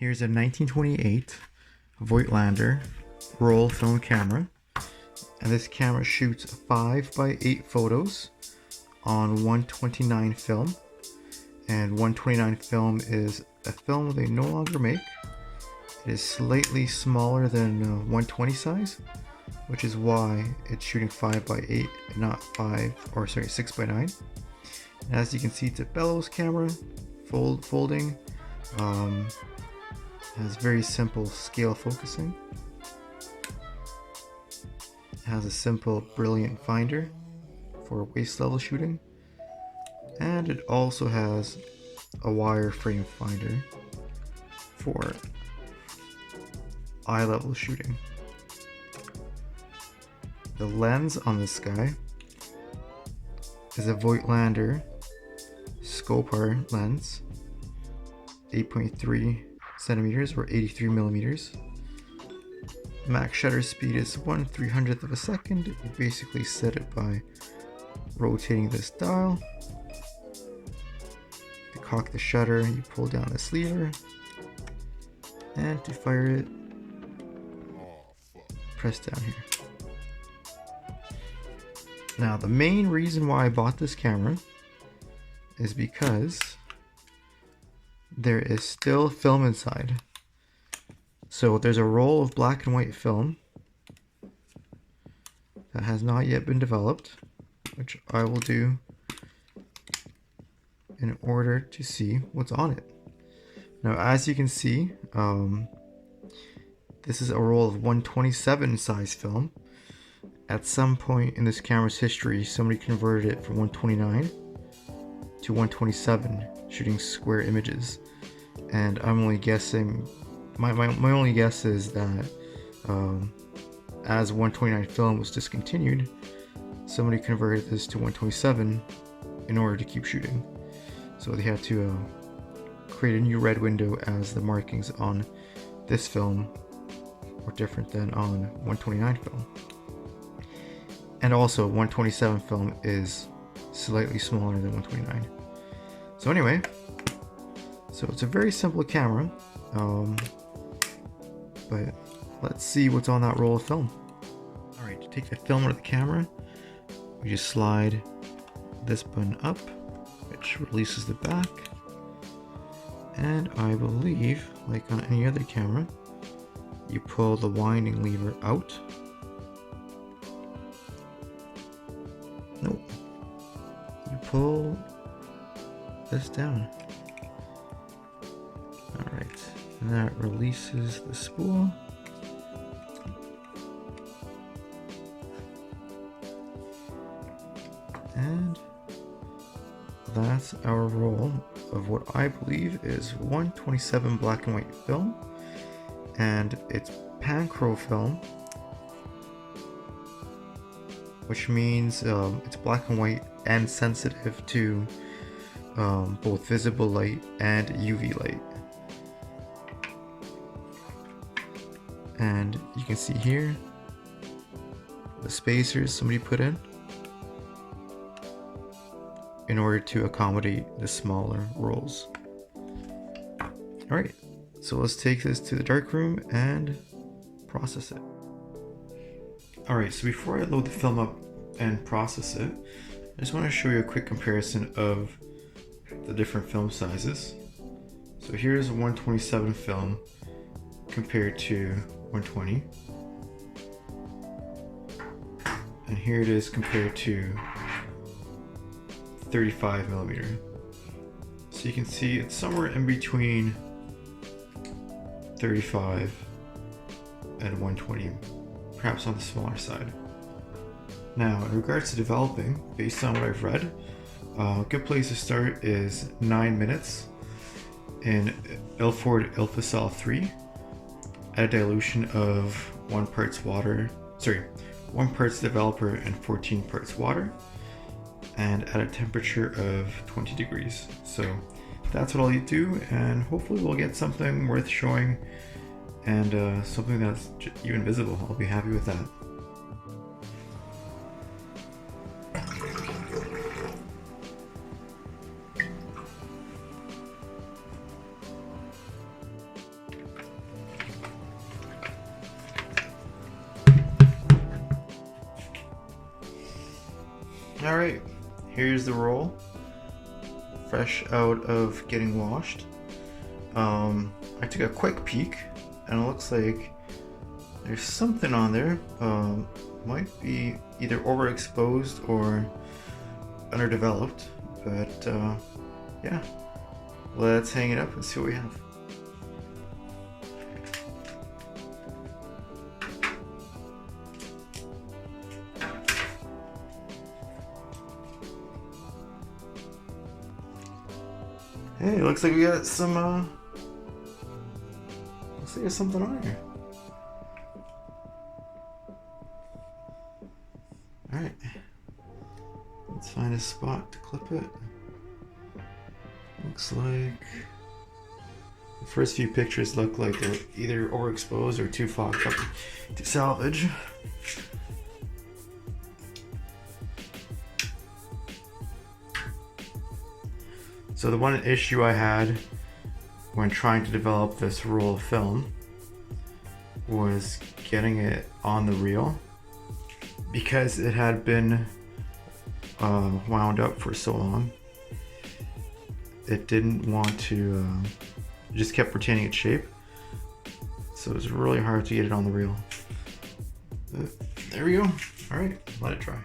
Here's a 1928 Voigtlander roll film camera, and this camera shoots 5x8 photos on 129 film, and 129 film is a film they no longer make. It is slightly smaller than 120 size, which is why it's shooting 5x8 and not 6x9. And as you can see, it's a bellows camera, folding. Has very simple scale focusing. It has a simple brilliant finder for waist level shooting, and it also has a wireframe finder for eye level shooting. The lens on this guy is a Voigtlander Scopar lens, 8.3 centimeters or 83 millimeters. Max shutter speed is 1/300th of a second. You basically set it by rotating this dial. To cock the shutter, you pull down this lever, and to fire it, press down here. Now, the main reason why I bought this camera is because there is still film inside. So there's a roll of black and white film that has not yet been developed, which I will do in order to see what's on it. Now, as you can see, this is a roll of 127 size film. At some point in this camera's history, somebody converted it from 129 to 127, shooting square images. And I'm only guessing, my only guess is that as 129 film was discontinued, somebody converted this to 127 in order to keep shooting. So they had to create a new red window, as the markings on this film were different than on 129 film. And also 127 film is slightly smaller than 129. So anyway, so it's a very simple camera, but let's see what's on that roll of film. Alright, to take the film out of the camera, we just slide this button up, which releases the back. And I believe, like on any other camera, you pull the winding lever out. Nope. You pull this down. Alright, and that releases the spool. And that's our roll of what I believe is 127 black and white film. And it's Panchro film, which means it's black and white and sensitive to both visible light and UV light. And you can see here the spacers somebody put in order to accommodate the smaller rolls. Alright, so let's take this to the darkroom and process it. Alright, so before I load the film up and process it, I just want to show you a quick comparison of the different film sizes. So here's a 127 film compared to 120. And here it is compared to 35 millimeter. So you can see it's somewhere in between 35 and 120, perhaps on the smaller side. Now, in regards to developing, based on what I've read, a good place to start is 9 minutes in Ilford Ilfocell 3 at a dilution of 1 parts developer and 14 parts water, and at a temperature of 20 degrees. So that's what I'll do, and hopefully we'll get something worth showing and something that's even visible. I'll be happy with that. All right, here's the roll, fresh out of getting washed. I took a quick peek, and it looks like there's something on there. Might be either overexposed or underdeveloped, but yeah, let's hang it up and see what we have. Hey, looks like we got some, looks like there's something on here. Alright. Let's find a spot to clip it. Looks like the first few pictures look like they're either overexposed or too fogged up to salvage. So the one issue I had when trying to develop this roll of film was getting it on the reel, because it had been wound up for so long. It didn't want to, it just kept retaining its shape. So it was really hard to get it on the reel. But there we go. All right, let it dry.